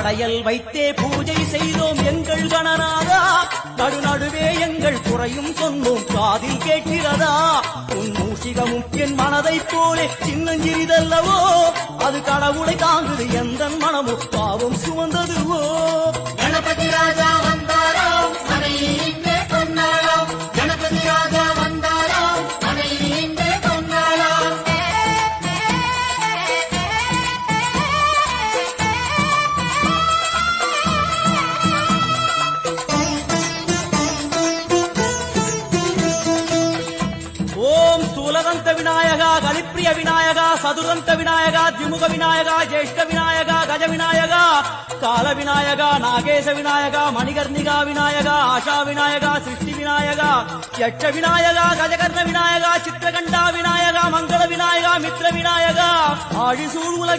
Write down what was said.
படையல் வைத்தே பூஜை செய்தோம் எங்கள் கணநாதா, நடுநடுவே எங்கள் குறையும் சொன்னோம் காதில் கேட்கிறதா? உன் மூஷிகமும் என் மனதைப் போலே சின்னஞ்சிறிதல்லவோ, அது கடவுளை தாங்குது எந்த மனமும் பாவம் சுமந்ததுவோ. கணபதி ராஜா வந்தாராம் மனையில் இங்கே கொண்டாடாம், கணபதி ராஜா வந்தாராம் மனையில் இங்கே கொண்டாடாம். ஓம் ஸ்தூலதந்த விநாயகா, கலிப்பிரிய விநாயகா, சதுரந்த விநாயகா, திமுக விநாயகா, ஜேஷ்ட விநாயகா, கஜ விநாயகா, கால விநாயகா, நாகேச விநாயகா, மணிகர்ணிகா விநாயகா, ஆஷா விநாயகா, சிருஷ்டி விநாயகா, யட்ச விநாயகா, கஜகர்ண விநாயகா, சித்திரகண்டா விநாயகா, மங்கள விநாயகா, மித்ர விநாயகா, ஆழிசூழ் உலக